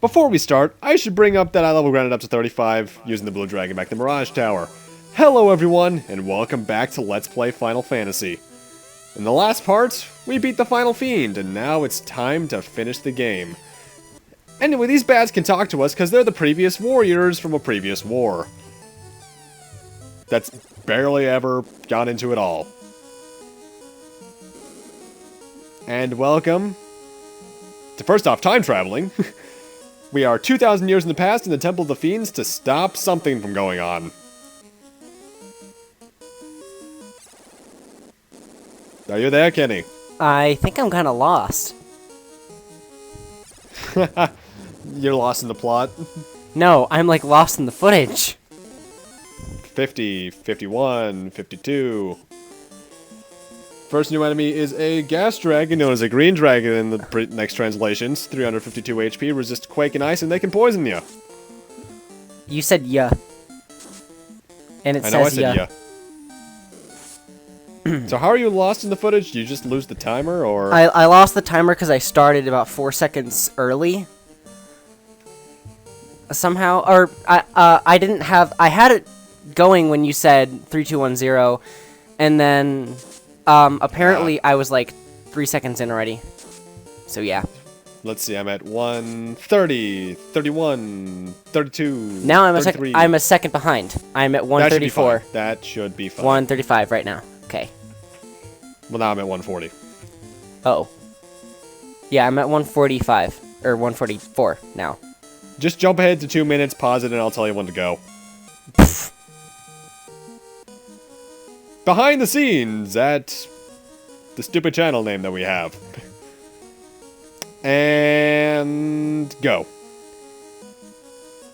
Before we start, I should bring up that I level grounded up to 35 using the blue dragon back in the Mirage Tower. Hello everyone, and welcome back to Let's Play Final Fantasy. In the last part, we beat the final fiend, and now it's time to finish the game. Anyway, these bads can talk to us because they're the previous warriors from a previous war. That's barely ever got into it all. And welcome to, first off, time traveling. We are 2,000 years in the past in the Temple of the Fiends to stop something from going on. Are you there, Kenny? I think I'm kind of lost. You're lost in the plot. No, I'm like lost in the footage. 50, 51, 52. First new enemy is a gas dragon known as a green dragon in the next translations. 352 HP, resist quake and ice, and they can poison you. You said yeah. And it I says know I said yeah. So how are you lost in the footage? Do you just lose the timer, or...? I lost the timer because I started about 4 seconds early. Somehow, or I didn't have... I had it going when you said 3210, and then... apparently I was like 3 seconds in already. So yeah. Let's see, I'm at 130, 31, 32, Now I'm a second behind. I'm at 134. That should be fine. 135 right now. Okay. Well, now I'm at 140. Oh. Yeah, I'm at 145. Or 144 now. Just jump ahead to 2 minutes, pause it, and I'll tell you when to go. Behind the scenes at the stupid channel name that we have. And go.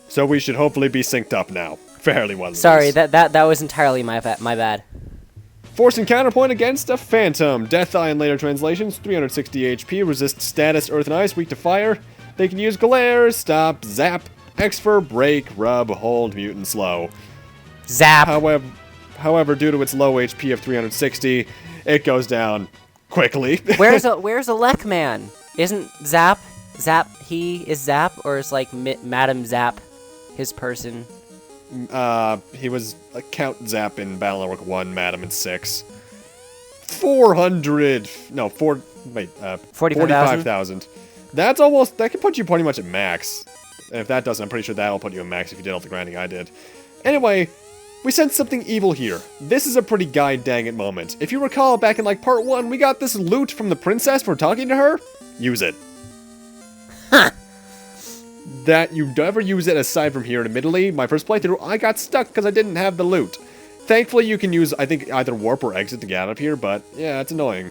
So we should hopefully be synced up now. Fairly well. Sorry, that was entirely my bad. Force and counterpoint against a phantom. Death Eye in later translations, 360 HP, resist status, earth and ice, weak to fire. They can use glare, stop, zap, X-fer, break, rub, hold, mute, and slow. Zap. However, due to its low HP of 360, it goes down quickly. Where's a Lek man? Isn't Zap? He is Zap, or is like Madam Zap his person? He was a Count Zap in Battle Network 1, Madam in 6. 45,000. That's almost, that can put you pretty much at max. And if that doesn't, I'm pretty sure that'll put you at max if you did all the grinding I did. Anyway, we sense something evil here. This is a pretty god-dang-it moment. If you recall, back in like part 1, we got this loot from the princess for talking to her. Use it. Huh. That you never use it aside from here. Admittedly, my first playthrough, I got stuck because I didn't have the loot. Thankfully, you can use, I think, either warp or exit to get out of here, but yeah, it's annoying.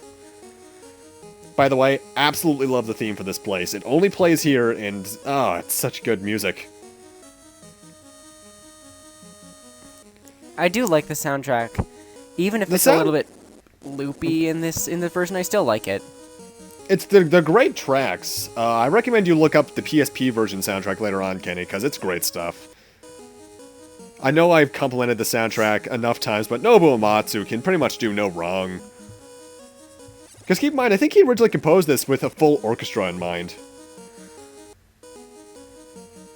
By the way, absolutely love the theme for this place. It only plays here, and, oh, it's such good music. I do like the soundtrack. Even if it's a little bit loopy in the version, I still like it. They're great tracks. I recommend you look up the PSP version soundtrack later on, Kenny, because it's great stuff. I know I've complimented the soundtrack enough times, but Nobuo Uematsu can pretty much do no wrong. Because keep in mind, I think he originally composed this with a full orchestra in mind.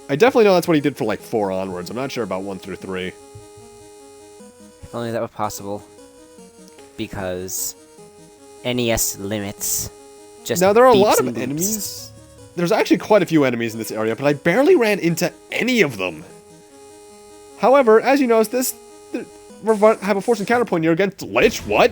I definitely know that's what he did for like 4 onwards. I'm not sure about 1 through 3. If only that were possible. Because NES limits. Now, there are a lot of enemies. There's actually quite a few enemies in this area, but I barely ran into any of them. However, as you notice, we have a force and counterpoint here against Lich. What?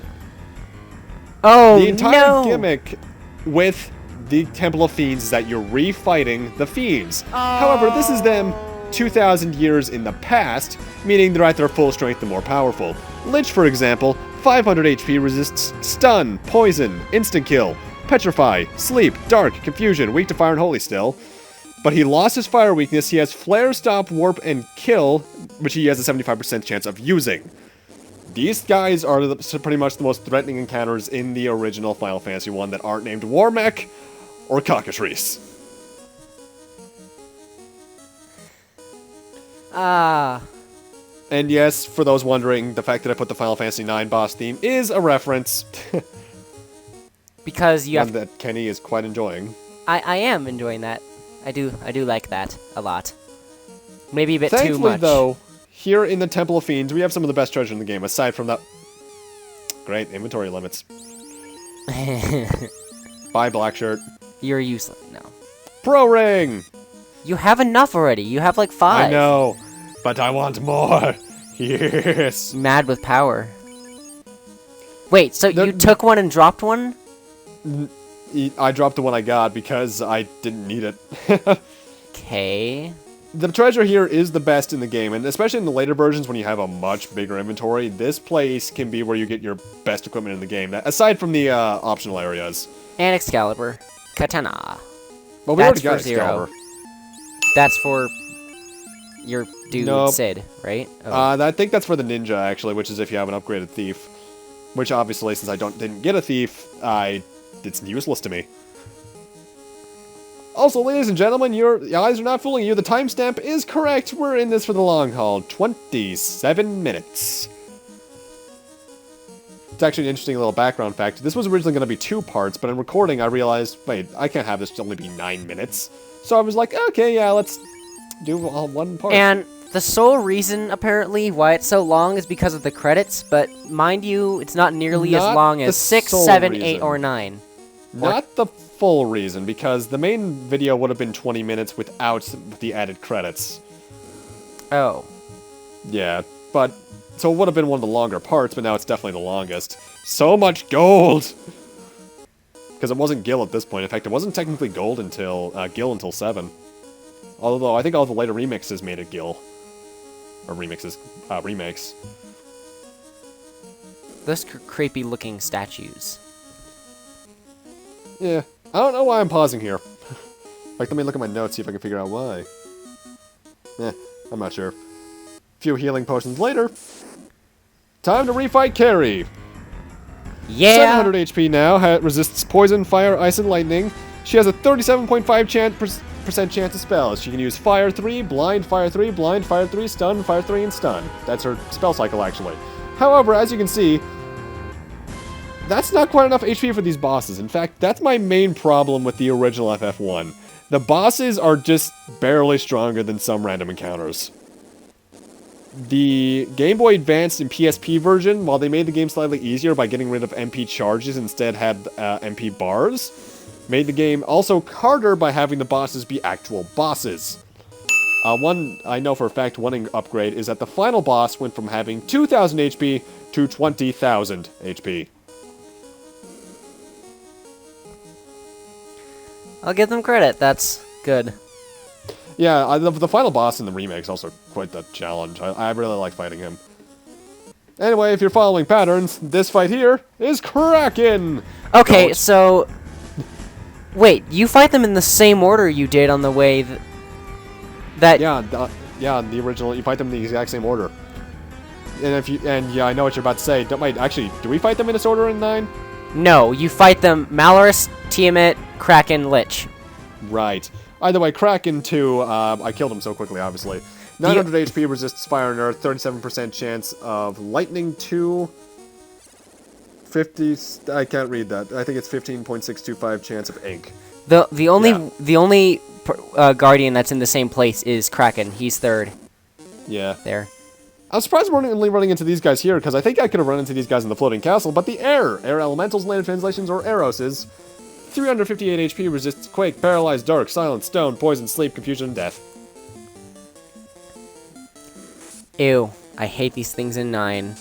Oh, the entire gimmick with the Temple of Fiends is that you're refighting the Fiends. Oh. However, this is them 2,000 years in the past, meaning they're at their full strength and more powerful. Lich, for example, 500 HP, resists stun, poison, instant kill, petrify, sleep, dark, confusion, weak to fire and holy still. But he lost his fire weakness. He has flare, stop, warp, and kill, which he has a 75% chance of using. These guys are pretty much the most threatening encounters in the original Final Fantasy 1 that aren't named Warmech or Cockatrice. And yes, for those wondering, the fact that I put the Final Fantasy IX boss theme is a reference. Because you One have... that Kenny is quite enjoying. I am enjoying that. I do like that a lot. Maybe a bit too Thankfully, much. though, here in the Temple of Fiends, we have some of the best treasure in the game, aside from that... Great, inventory limits. Bye, black shirt. You're useless. No. Pro Ring! You have enough already. You have like 5. I know, but I want more. Yes. Mad with power. Wait, so you took one and dropped one? I dropped the one I got because I didn't need it. Okay. The treasure here is the best in the game, and especially in the later versions when you have a much bigger inventory, this place can be where you get your best equipment in the game, aside from the optional areas. And Excalibur. Katana. Well, we That's already got for Zero. Excalibur. That's for your dude, Nope. Sid, right? Oh. I think that's for the ninja, actually, which is if you have an upgraded thief. Which, obviously, since I didn't get a thief, it's useless to me. Also, ladies and gentlemen, your eyes are not fooling you. The timestamp is correct. We're in this for the long haul. 27 minutes. It's actually an interesting little background fact. This was originally going to be 2 parts, but in recording, I realized, wait, I can't have this only be 9 minutes. So I was like, okay, yeah, let's do one part. And the sole reason, apparently, why it's so long is because of the credits, but mind you, it's not nearly as Not long the as 6, sole 7, reason. 8, or 9. Not the full reason, because the main video would have been 20 minutes without the added credits. Oh. Yeah, but... So it would have been one of the longer parts, but now it's definitely the longest. So much gold! Because it wasn't Gil at this point. In fact, it wasn't technically gold until Gil until 7. Although, I think all the later remixes made it Gil. Or remakes. Those creepy looking statues. Yeah, I don't know why I'm pausing here. Like, let me look at my notes, see if I can figure out why. I'm not sure. Few healing potions later. Time to refight Carrie. Yeah! 700 HP now, resists poison, fire, ice, and lightning. She has a 37.5% chance of spells. She can use Fire 3, Blind, Fire 3, Blind, Fire 3, Stun, Fire 3, and Stun. That's her spell cycle, actually. However, as you can see, that's not quite enough HP for these bosses. In fact, that's my main problem with the original FF1. The bosses are just barely stronger than some random encounters. The Game Boy Advance and PSP version, while they made the game slightly easier by getting rid of MP charges instead had MP bars, made the game also harder by having the bosses be actual bosses. One I know for a fact, one upgrade is that the final boss went from having 2,000 HP to 20,000 HP. I'll give them credit, that's good. Yeah, the final boss in the remake is also quite the challenge. I really like fighting him. Anyway, if you're following patterns, this fight here is Kraken! Okay, so... Wait, you fight them in the same order you did on the way that... Yeah, the original, you fight them in the exact same order. And yeah, I know what you're about to say. Actually, do we fight them in this order in 9? No, you fight them Malorus, Tiamat, Kraken, Lich. Right. Either way, Kraken 2, I killed him so quickly, obviously. 900 HP, resists fire and earth, 37% chance of lightning 2. 50, I can't read that. I think it's 15.625 chance of ink. The only Guardian that's in the same place is Kraken. He's 3rd. Yeah. There. I'm surprised we're only running into these guys here, because I think I could have run into these guys in the floating castle, but the air elementals, land translations, or Eroses, 358 HP, resists quake, paralyzed, dark, silence, stone, poison, sleep, confusion, and death. Ew. I hate these things in 9.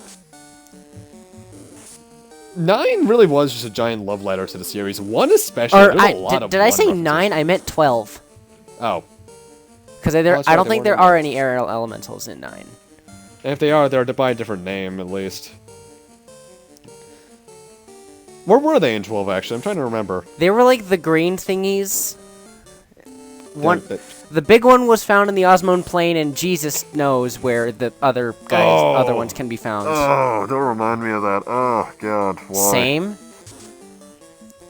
9 really was just a giant love letter to the series. 1 especially, Did I say 9? I meant 12. Oh. Because I don't think there are any air elementals in 9. And if they are, they're by a different name, at least. Where were they in 12, actually? I'm trying to remember. They were like the green thingies. The big one was found in the Osmone Plain, and Jesus knows where the other ones can be found. Oh, don't remind me of that. Oh, God, why? Same.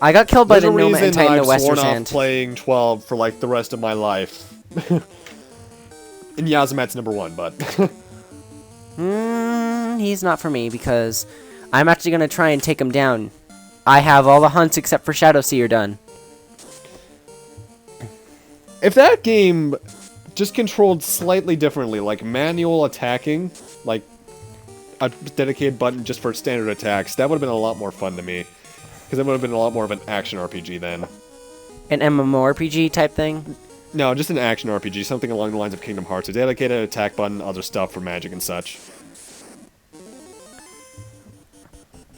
I got killed by the Noma and Titan of Western Sand. Sand. Playing 12 for like the rest of my life. And Yazamat's number 1, but... He's not for me because I'm actually going to try and take him down. I have all the hunts except for Shadow Seer done. If that game just controlled slightly differently, like manual attacking, like a dedicated button just for standard attacks, that would have been a lot more fun to me. Because it would have been a lot more of an action RPG then. An MMORPG type thing? No, just an action RPG, something along the lines of Kingdom Hearts. A dedicated attack button, other stuff for magic and such.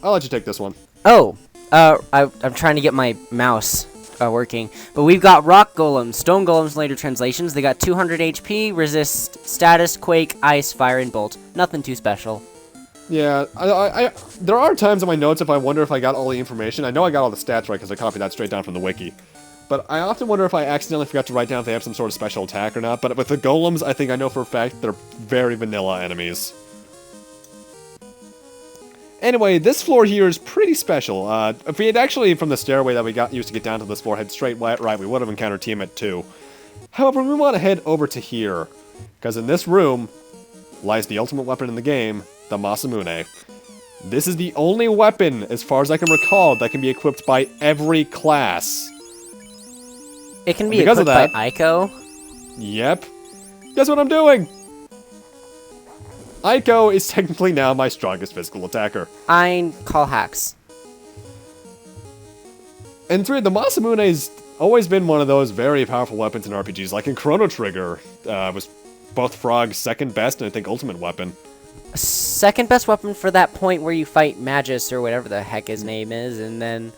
I'll let you take this one. Oh, I'm trying to get my mouse working. But we've got rock golems, stone golems in later translations. They got 200 HP, resist status, quake, ice, fire, and bolt. Nothing too special. Yeah, there are times in my notes if I wonder if I got all the information. I know I got all the stats right because I copied that straight down from the wiki. But I often wonder if I accidentally forgot to write down if they have some sort of special attack or not. But with the golems, I think I know for a fact they're very vanilla enemies. Anyway, this floor here is pretty special. If we had actually, from the stairway that we used to get down to this floor, head straight right, we would have encountered Tiamat 2. However, we want to head over to here, because in this room lies the ultimate weapon in the game, the Masamune. This is the only weapon, as far as I can recall, that can be equipped by every class. It can be equipped by Aiko? Yep. Guess what I'm doing? Aiko is technically now my strongest physical attacker. I call hacks. And the Masamune's always been one of those very powerful weapons in RPGs. Like in Chrono Trigger, was both Frog's second best and I think ultimate weapon. Second best weapon for that point where you fight Magus or whatever the heck his name is, and then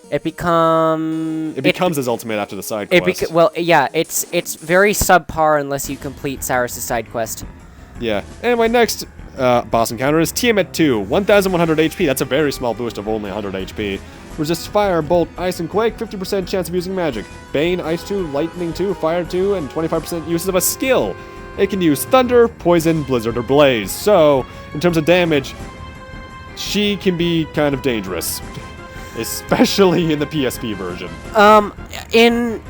it becomes his ultimate after the side quest. Well, yeah, it's very subpar unless you complete Cyrus' side quest. Yeah. Anyway, next boss encounter is Tiamat 2, 1,100 HP. That's a very small boost of only 100 HP. Resists fire, bolt, ice, and quake. 50% chance of using magic. Bane, ice 2, lightning 2, fire 2, and 25% uses of a skill. It can use thunder, poison, blizzard, or blaze. So, in terms of damage, she can be kind of dangerous. Especially in the PSP version.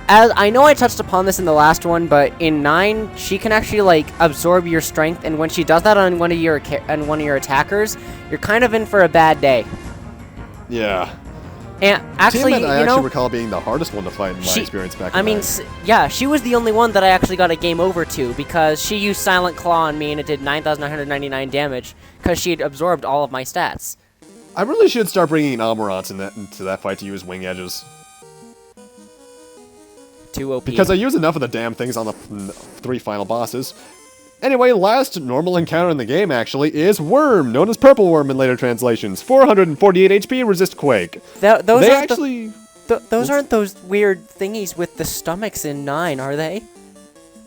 As I know I touched upon this in the last one, but in 9, she can actually like absorb your strength, and when she does that on one of your attackers, you're kind of in for a bad day. Yeah. And actually, Tiamat, I actually recall being the hardest one to fight in my experience back in yeah, she was the only one that I actually got a game over to, because she used Silent Claw on me and it did 9,999 damage, because she had absorbed all of my stats. I really should start bringing Amurants into that fight to use wing edges. Too OP. Because I use enough of the damn things on the 3 final bosses. Anyway, last normal encounter in the game, actually, is Worm, known as Purple Worm in later translations. 448 HP, resist Quake. Those aren't those weird thingies with the stomachs in 9, are they?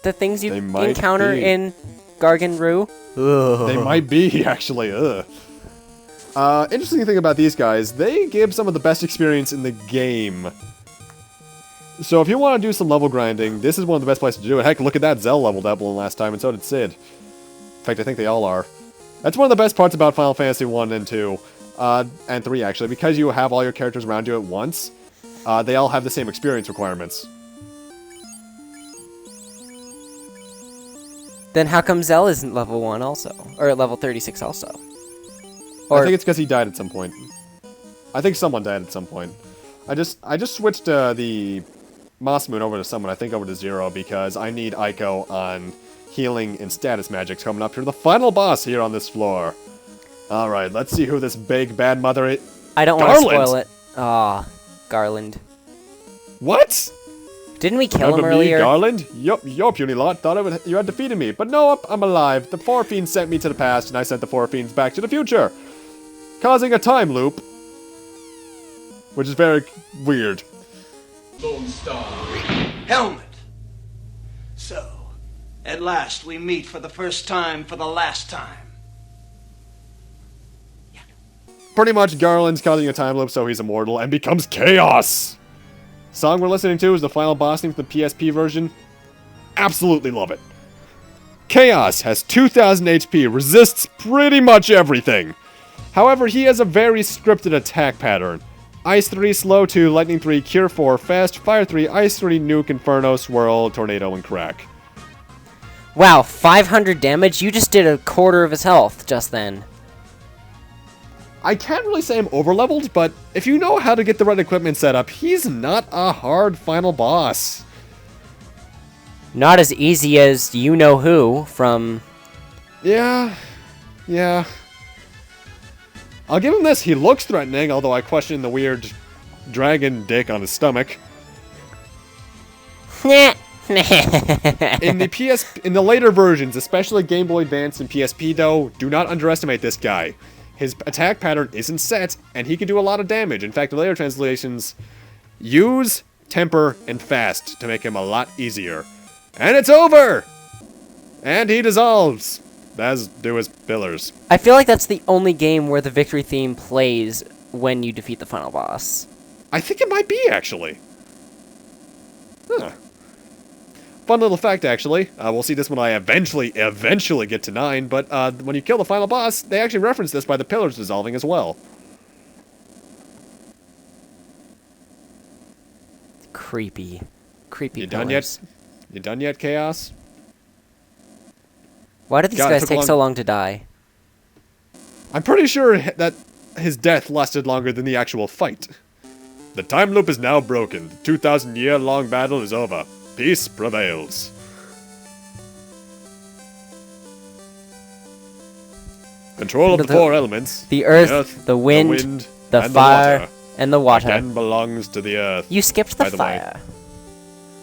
The things you encounter in Garganru? They might be, actually. Ugh. Interesting thing about these guys, they give some of the best experience in the game. So if you want to do some level grinding, this is one of the best places to do it. Heck, look at that, Zell leveled up last time, and so did Sid. In fact, I think they all are. That's one of the best parts about Final Fantasy 1 and 2, and 3 actually, because you have all your characters around you at once, they all have the same experience requirements. Then how come Zell isn't level 1 also? Or level 36 also? I think it's because he died at some point. I think someone died at some point. I just switched the Masamune over to someone, I think over to 0, because I need Aiko on healing and status magics coming up here. The final boss here on this floor. Alright, let's see who this big bad mother is. I don't want to spoil it. Ah, Garland. What? Didn't we kill him earlier? Me, Garland? Your puny lot thought you had defeated me, but no, I'm alive. The 4 Fiends sent me to the past, and I sent the 4 Fiends back to the future, causing a time loop, which is very weird. Lone Star. Helmet. So, at last we meet for the first time for the last time. Pretty much, Garland's causing a time loop so he's immortal and becomes Chaos. Song we're listening to is the final boss theme for the PSP version. Absolutely love it. Chaos has 2,000 HP, resists pretty much everything. However, he has a very scripted attack pattern. Ice 3, Slow 2, Lightning 3, Cure 4, Fast, Fire 3, Ice 3, Nuke, Inferno, Swirl, Tornado, and Crack. Wow, 500 damage? You just did a quarter of his health just then. I can't really say I'm overleveled, but if you know how to get the right equipment set up, he's not a hard final boss. Not as easy as you-know-who from... Yeah. I'll give him this. He looks threatening, although I question the weird dragon dick on his stomach. In the later versions, especially Game Boy Advance and PSP though, do not underestimate this guy. His attack pattern isn't set, and he can do a lot of damage. In fact, the later translations use, temper, and fast to make him a lot easier. And it's over! And he dissolves, as do his pillars. I feel like that's the only game where the victory theme plays when you defeat the final boss. I think it might be, actually. Huh. Fun little fact, actually. We'll see this when I eventually get to 9, but when you kill the final boss, they actually reference this by the pillars dissolving as well. Creepy You pillars. done yet? You done yet, Chaos? Why did these guys take so long to die? I'm pretty sure that his death lasted longer than the actual fight. The time loop is now broken. The 2,000-year-long battle is over. Peace prevails. Control of the four elements. The earth, the wind, the fire, and the water. Again belongs to the earth. You skipped the fire.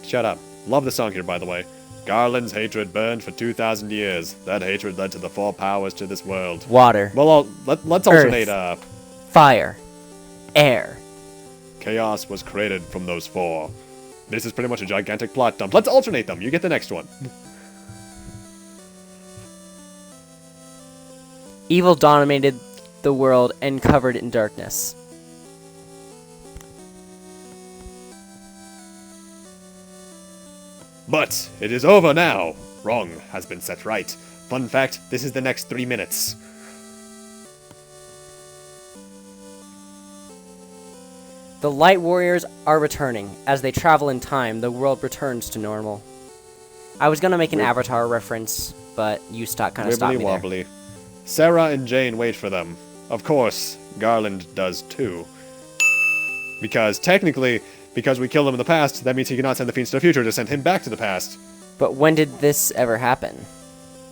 Shut up. Love the song here, by the way. Garland's hatred burned for 2,000 years. That hatred led to the four powers to this world. Water. Well, let's alternate. Fire. Air. Chaos was created from those four. This is pretty much a gigantic plot dump. Let's alternate them. You get the next one. Evil dominated the world and covered in darkness. But it is over now. Wrong has been set right. Fun fact, this is the next 3 minutes. The Light Warriors are returning. As they travel in time, the world returns to normal. I was gonna make an Avatar reference, but you kind of stopped me wobbly. Sarah and Jane wait for them. Of course, Garland does too. Because technically, because we killed him in the past, that means he cannot send the Fiends to the future to send him back to the past. But when did this ever happen?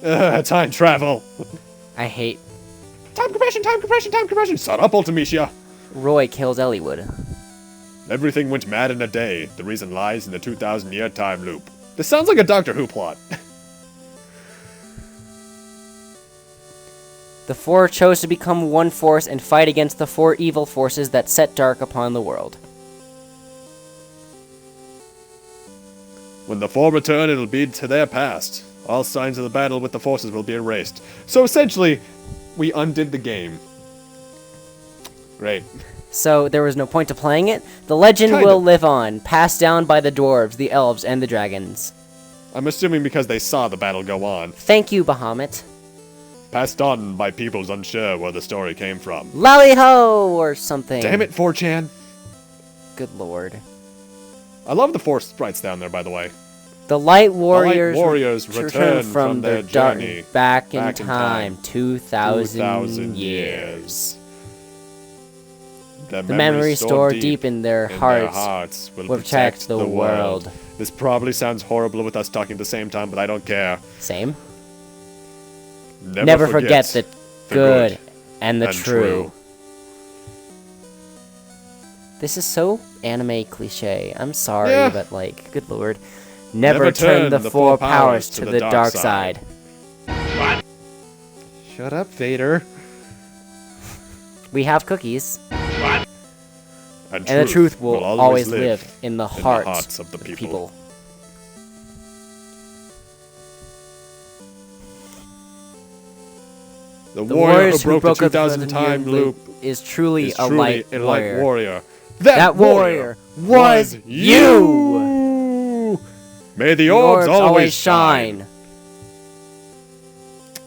Time travel. I hate... Time compression, time compression, time compression. Shut up, Ultimecia. Roy kills Elliewood. Everything went mad in a day. The reason lies in the 2,000-year time loop. This sounds like a Doctor Who plot. The four chose to become one force and fight against the four evil forces that set dark upon the world. When the four return, it'll be to their past. All signs of the battle with the forces will be erased. So essentially, we undid the game. Great. So there was no point to playing it? The legend will live on, passed down by the dwarves, the elves, and the dragons. I'm assuming because they saw the battle go on. Thank you, Bahamut. Passed on by peoples unsure where the story came from. Lally-ho! Or something. Damn it, 4chan. Good lord. I love the four sprites down there, by the way. The Light Warriors, return from their journey back in time. 2,000 years. The memory stored deep in their hearts will protect the world. This probably sounds horrible with us talking at the same time, but I don't care. Same. Never forget the good and the true. This is so anime cliche. I'm sorry, but like, good lord. Never turn the four powers to the dark side. What? Shut up, Vader. We have cookies. What? And the truth will always live in the hearts of the people. The warrior who broke the 2,000 time loop is truly a light warrior. That warrior was you! May the orbs always shine.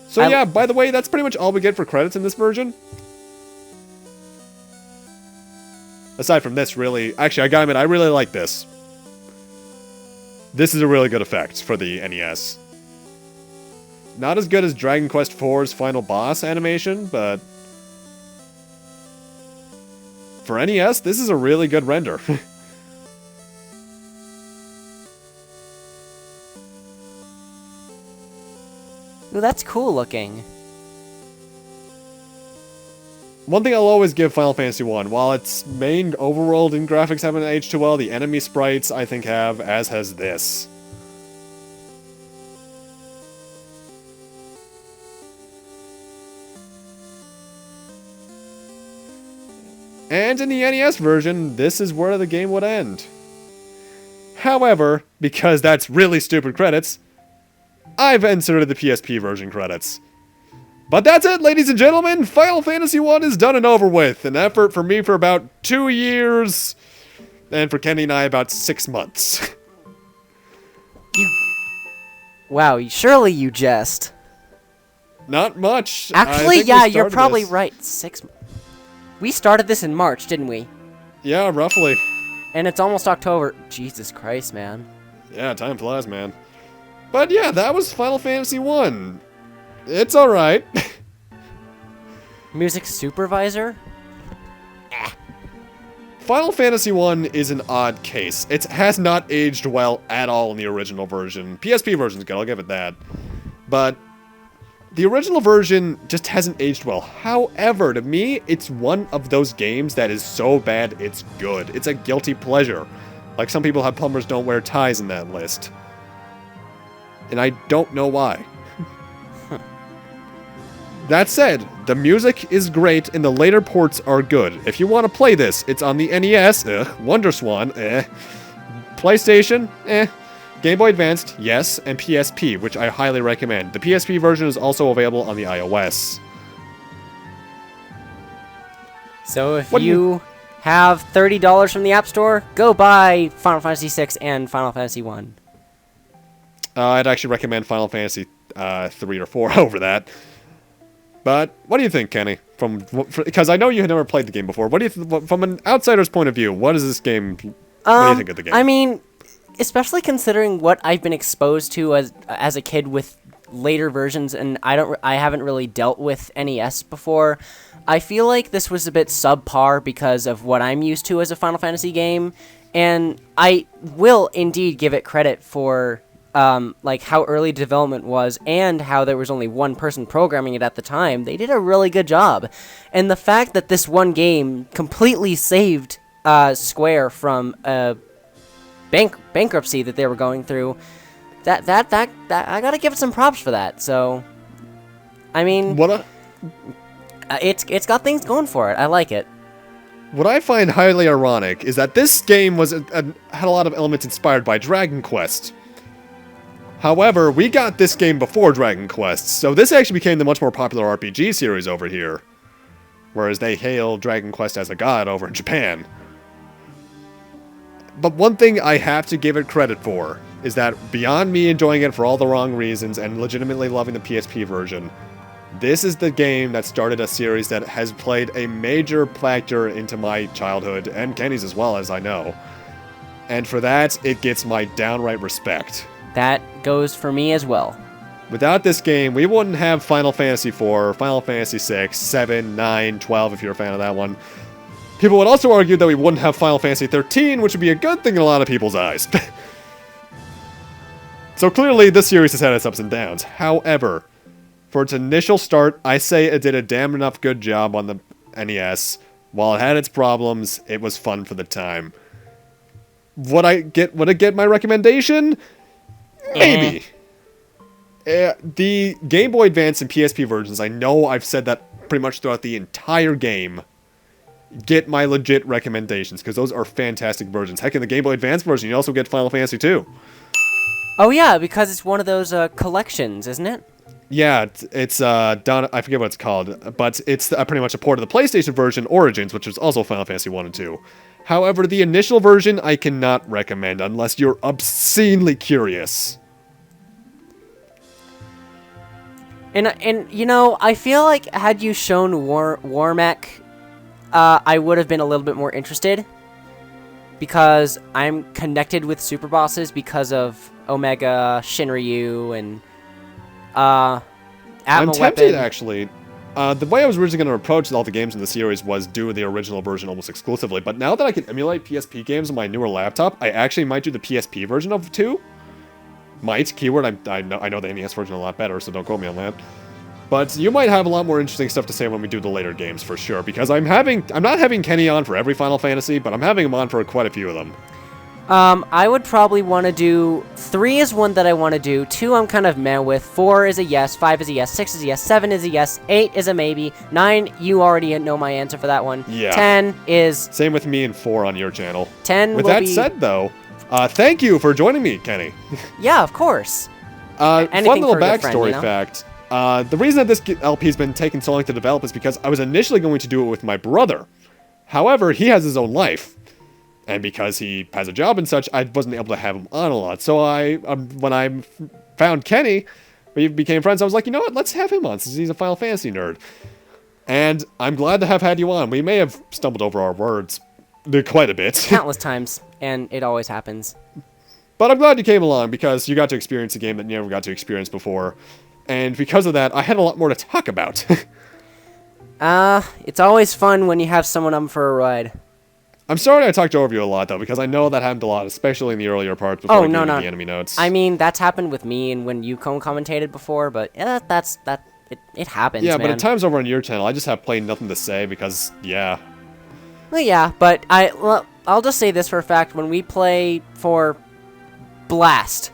So yeah, by the way, that's pretty much all we get for credits in this version. Aside from this, really, actually, I gotta admit, I really like this. This is a really good effect for the NES. Not as good as Dragon Quest IV's final boss animation, but for NES, this is a really good render. Ooh, that's cool looking. One thing I'll always give Final Fantasy 1, while its main overworld and graphics haven't aged too well, the enemy sprites I think have, as has this. And in the NES version, this is where the game would end. However, because that's really stupid credits, I've inserted the PSP version credits. But that's it, ladies and gentlemen! Final Fantasy 1 is done and over with. An effort for me for about 2 years, and for Kenny and I about 6 months. Wow, surely you jest. Not much. Actually, yeah, you're probably right. 6 months. We started this in March, didn't we? Yeah, roughly. And it's almost October. Jesus Christ, man. Yeah, time flies, man. But yeah, that was Final Fantasy 1. It's alright. Music supervisor? Final Fantasy 1 is an odd case. It has not aged well at all in the original version. PSP version's good, I'll give it that. But the original version just hasn't aged well. However, to me, it's one of those games that is so bad it's good. It's a guilty pleasure. Like some people have plumbers don't wear ties in that list. And I don't know why. That said, the music is great and the later ports are good. If you want to play this, it's on the NES, WonderSwan, PlayStation, Game Boy Advanced, yes, and PSP, which I highly recommend. The PSP version is also available on the iOS. So if you have $30 from the App Store, go buy Final Fantasy VI and Final Fantasy 1. I'd actually recommend Final Fantasy 3 or 4 over that. But what do you think, Kenny? Because I know you had never played the game before. What do you from an outsider's point of view? What is this game? What do you think of the game? I mean, especially considering what I've been exposed to as a kid with later versions, and I haven't really dealt with NES before. I feel like this was a bit subpar because of what I'm used to as a Final Fantasy game, and I will indeed give it credit for like how early development was and how there was only one person programming it at the time. They did a really good job. And the fact that this one game completely saved Square from bankruptcy that they were going through, that I gotta give it some props for that. So, I mean, it's got things going for it. I like it. What I find highly ironic is that this game was had a lot of elements inspired by Dragon Quest. However, we got this game before Dragon Quest, so this actually became the much more popular RPG series over here. Whereas they hail Dragon Quest as a god over in Japan. But one thing I have to give it credit for is that beyond me enjoying it for all the wrong reasons and legitimately loving the PSP version, this is the game that started a series that has played a major factor into my childhood, and Kenny's as well, as I know. And for that, it gets my downright respect. That goes for me as well. Without this game, we wouldn't have Final Fantasy IV, Final Fantasy VI, 7, 9, 12 if you're a fan of that one. People would also argue that we wouldn't have Final Fantasy 13, which would be a good thing in a lot of people's eyes. So clearly, this series has had its ups and downs. However, for its initial start, I say it did a damn enough good job on the NES. While it had its problems, it was fun for the time. Would it get my recommendation? Maybe. The Game Boy Advance and PSP versions, I know I've said that pretty much throughout the entire game, get my legit recommendations, because those are fantastic versions. Heck, in the Game Boy Advance version, you also get Final Fantasy 2. Oh yeah, because it's one of those collections, isn't it? Yeah, it's done. I forget what it's called, but it's pretty much a port of the PlayStation version, Origins, which is also Final Fantasy 1 and 2. However, the initial version I cannot recommend unless you're obscenely curious. And you know, I feel like had you shown Warmech, I would have been a little bit more interested, because I'm connected with super bosses because of Omega, Shinryu, and Atma I'm tempted, weapon. actually. The way I was originally going to approach all the games in the series was do the original version almost exclusively, but now that I can emulate PSP games on my newer laptop, I actually might do the PSP version of 2. Might, keyword, I know the NES version a lot better, so don't quote me on that. But you might have a lot more interesting stuff to say when we do the later games, for sure, because I'm not having Kenny on for every Final Fantasy, but I'm having him on for quite a few of them. I would probably want to do... 3 is one that I want to do. 2 I'm kind of meh with. 4 is a yes. 5 is a yes. 6 is a yes. 7 is a yes. 8 is a maybe. 9, you already know my answer for that one. Yeah. 10 is... Same with me and 4 on your channel. 10 With will that be... said, though, thank you for joining me, Kenny. Yeah, of course. Fun Anything little for a good backstory friend, fact. The reason that this LP's been taking so long to develop is because I was initially going to do it with my brother. However, he has his own life. And because he has a job and such, I wasn't able to have him on a lot. So when I found Kenny, we became friends, I was like, you know what, let's have him on since he's a Final Fantasy nerd. And I'm glad to have had you on. We may have stumbled over our words quite a bit. Countless times, and it always happens. But I'm glad you came along because you got to experience a game that you never got to experience before. And because of that, I had a lot more to talk about. It's always fun when you have someone on for a ride. I'm sorry I talked over you a lot, though, because I know that happened a lot, especially in the earlier parts before I gave you the enemy notes. I mean, that's happened with me and when you co-commentated before, but yeah, it happens, yeah, man. but at times over on your channel, I just have plain nothing to say because, yeah. Well, yeah, but I'll just say this for a fact. When we play for Blast,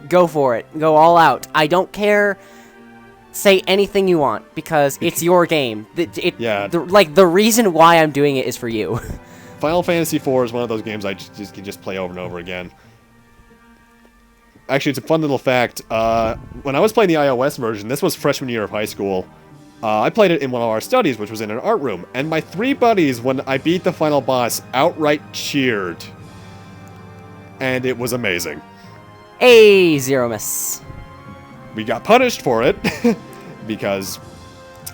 go for it. Go all out. I don't care. Say anything you want because it's your game. The reason why I'm doing it is for you. Final Fantasy IV is one of those games I just can just play over and over again. Actually, it's a fun little fact. When I was playing the iOS version, this was freshman year of high school, I played it in one of our studies, which was in an art room, and my 3 buddies, when I beat the final boss, outright cheered. And it was amazing. Hey, Zero Miss. We got punished for it, because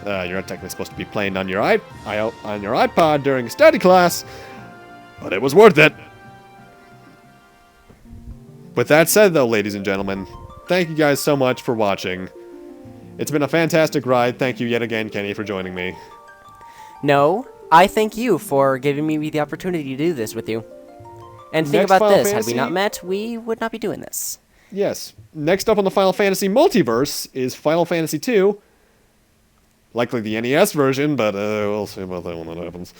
you're not technically supposed to be playing on your iPod during study class, but it was worth it. With that said, though, ladies and gentlemen, thank you guys so much for watching. It's been a fantastic ride. Thank you yet again, Kenny, for joining me. No, I thank you for giving me the opportunity to do this with you. And think Next about Final this, Fantasy? had we not met, we would not be doing this. Yes. Next up on the Final Fantasy multiverse is Final Fantasy II. Likely the NES version, but we'll see about that when that happens.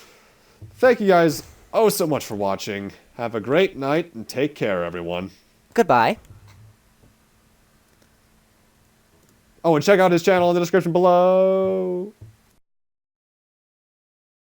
Thank you guys so much for watching. Have a great night, and take care, everyone. Goodbye. Oh, and check out his channel in the description below.